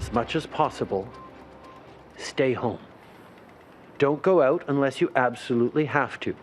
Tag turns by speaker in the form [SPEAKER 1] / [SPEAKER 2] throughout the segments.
[SPEAKER 1] as much as possible, stay home. Don't go out unless you absolutely have to.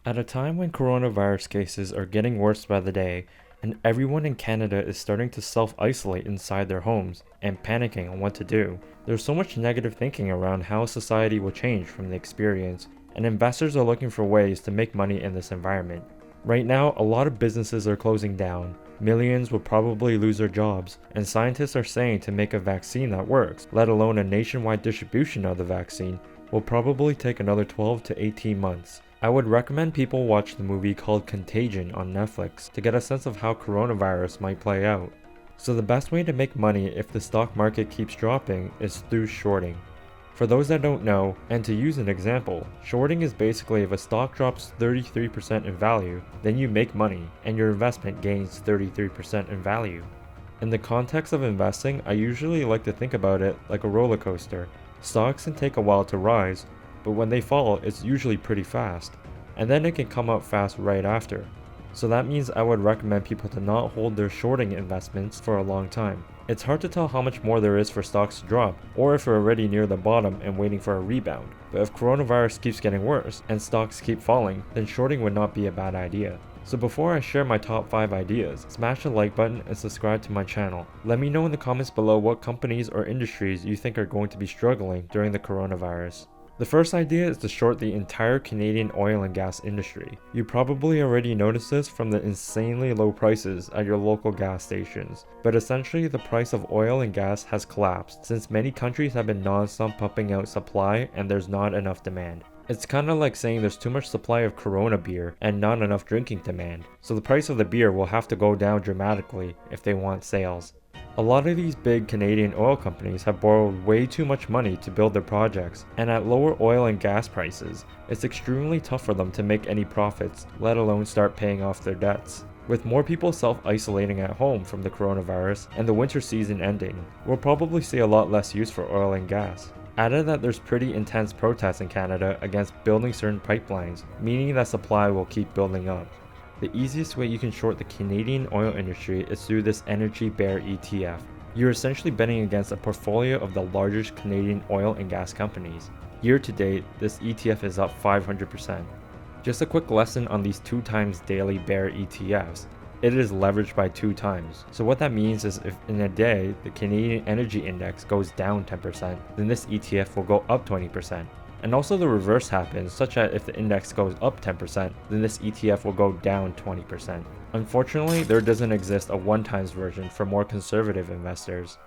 [SPEAKER 2] At a time when coronavirus cases are getting worse by the day, and everyone in Canada is starting to self-isolate inside their homes and panicking on what to do, there's so much negative thinking around how society will change from the experience, and investors are looking for ways to make money in this environment. Right now, a lot of businesses are closing down, millions will probably lose their jobs, and scientists are saying to make a vaccine that works, let alone a nationwide distribution of the vaccine, will probably take another 12 to 18 months. I would recommend people watch the movie called Contagion on Netflix to get a sense of how coronavirus might play out. So the best way to make money if the stock market keeps dropping is through shorting. For those that don't know, and to use an example, shorting is basically if a stock drops 33% in value, then you make money and your investment gains 33% in value. In the context of investing, I usually like to think about it like a roller coaster. Stocks can take a while to rise, but when they fall, it's usually pretty fast, and then it can come up fast right after. So that means I would recommend people to not hold their shorting investments for a long time. It's hard to tell how much more there is for stocks to drop, or if we're already near the bottom and waiting for a rebound. But if coronavirus keeps getting worse, and stocks keep falling, then shorting would not be a bad idea. So before I share my top 5 ideas, smash the like button and subscribe to my channel. Let me know in the comments below what companies or industries you think are going to be struggling during the coronavirus. The first idea is to short the entire Canadian oil and gas industry. You probably already noticed this from the insanely low prices at your local gas stations, but essentially the price of oil and gas has collapsed since many countries have been non-stop pumping out supply and there's not enough demand. It's kinda like saying there's too much supply of Corona beer and not enough drinking demand, so the price of the beer will have to go down dramatically if they want sales. A lot of these big Canadian oil companies have borrowed way too much money to build their projects, and at lower oil and gas prices, it's extremely tough for them to make any profits, let alone start paying off their debts. With more people self-isolating at home from the coronavirus and the winter season ending, we'll probably see a lot less use for oil and gas. Added that there's pretty intense protests in Canada against building certain pipelines, meaning that supply will keep building up. The easiest way you can short the Canadian oil industry is through this energy Bear ETF. You're essentially betting against a portfolio of the largest Canadian oil and gas companies. Year to date, this ETF is up 500%. Just a quick lesson on these 2 times daily Bear ETFs. It is leveraged by 2 times. So what that means is if in a day the Canadian Energy Index goes down 10%, then this ETF will go up 20%. And also the reverse happens, such that if the index goes up 10%, then this ETF will go down 20%. Unfortunately, there doesn't exist a 1 times version for more conservative investors.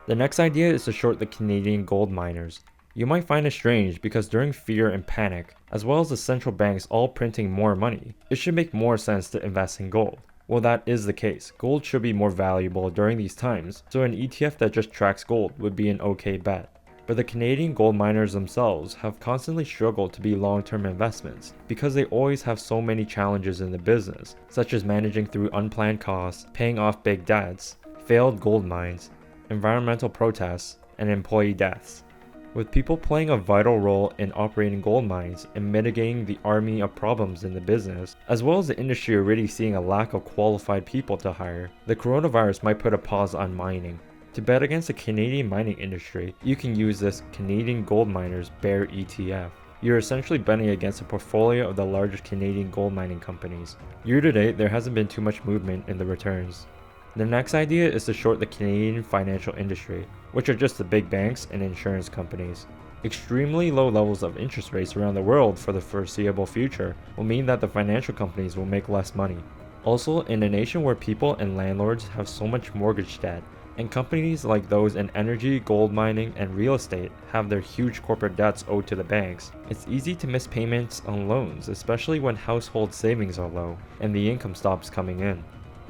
[SPEAKER 2] The next idea is to short the Canadian gold miners. You might find it strange because during fear and panic, as well as the central banks all printing more money, it should make more sense to invest in gold. Well, that is the case. Gold should be more valuable during these times, so an ETF that just tracks gold would be an okay bet. But the Canadian gold miners themselves have constantly struggled to be long-term investments because they always have so many challenges in the business, such as managing through unplanned costs, paying off big debts, failed gold mines, environmental protests, and employee deaths. With people playing a vital role in operating gold mines and mitigating the army of problems in the business, as well as the industry already seeing a lack of qualified people to hire, the coronavirus might put a pause on mining. To bet against the Canadian mining industry, you can use this Canadian Gold Miners Bear ETF. You're essentially betting against a portfolio of the largest Canadian gold mining companies. Year to date, there hasn't been too much movement in the returns. The next idea is to short the Canadian financial industry, which are just the big banks and insurance companies. Extremely low levels of interest rates around the world for the foreseeable future will mean that the financial companies will make less money. Also, in a nation where people and landlords have so much mortgage debt, and companies like those in energy, gold mining, and real estate have their huge corporate debts owed to the banks, it's easy to miss payments on loans, especially when household savings are low and the income stops coming in.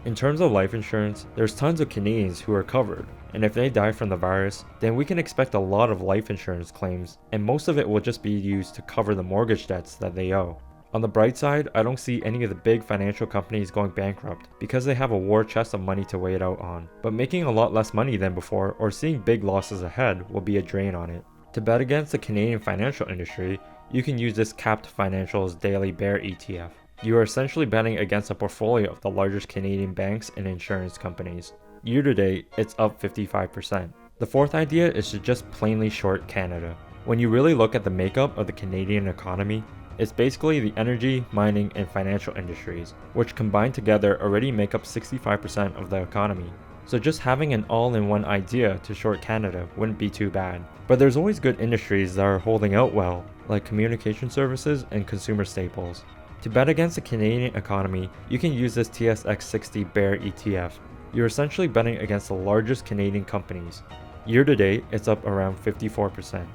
[SPEAKER 2] In terms of life insurance, there's tons of Canadians who are covered, and if they die from the virus, then we can expect a lot of life insurance claims, and most of it will just be used to cover the mortgage debts that they owe. On the bright side, I don't see any of the big financial companies going bankrupt because they have a war chest of money to wait out on, but making a lot less money than before or seeing big losses ahead will be a drain on it. To bet against the Canadian financial industry, you can use this Capped Financial's Daily Bear ETF. You are essentially betting against a portfolio of the largest Canadian banks and insurance companies. Year to date, it's up 55%. The fourth idea is to just plainly short Canada. When you really look at the makeup of the Canadian economy, it's basically the energy, mining, and financial industries, which combined together already make up 65% of the economy. So just having an all-in-one idea to short Canada wouldn't be too bad. But there's always good industries that are holding out well, like communication services and consumer staples. To bet against the Canadian economy, you can use this TSX 60 Bear ETF. You're essentially betting against the largest Canadian companies. Year to date, it's up around 54%.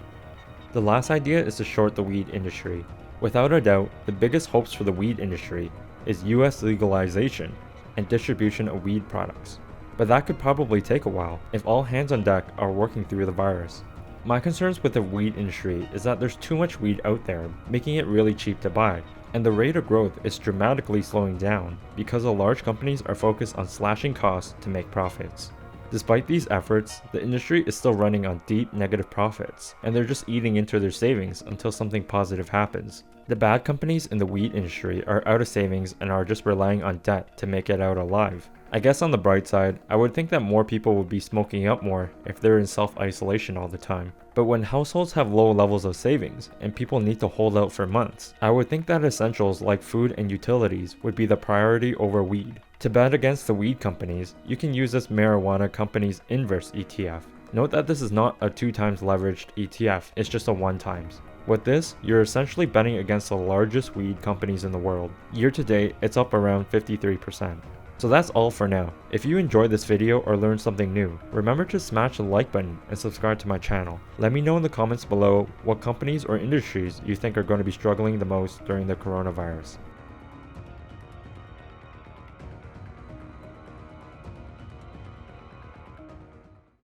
[SPEAKER 2] The last idea is to short the weed industry. Without a doubt, the biggest hopes for the weed industry is US legalization and distribution of weed products. But that could probably take a while if all hands on deck are working through the virus. My concerns with the weed industry is that there's too much weed out there, making it really cheap to buy, and the rate of growth is dramatically slowing down because the large companies are focused on slashing costs to make profits. Despite these efforts, the industry is still running on deep negative profits, and they're just eating into their savings until something positive happens. The bad companies in the weed industry are out of savings and are just relying on debt to make it out alive. I guess on the bright side, I would think that more people would be smoking up more if they're in self-isolation all the time. But when households have low levels of savings and people need to hold out for months, I would think that essentials like food and utilities would be the priority over weed. To bet against the weed companies, you can use this marijuana company's inverse ETF. Note that this is not a 2 times leveraged ETF, it's just a 1 times. With this, you're essentially betting against the largest weed companies in the world. Year to date, it's up around 53%. So that's all for now. If you enjoyed this video or learned something new, remember to smash the like button and subscribe to my channel. Let me know in the comments below what companies or industries you think are going to be struggling the most during the coronavirus.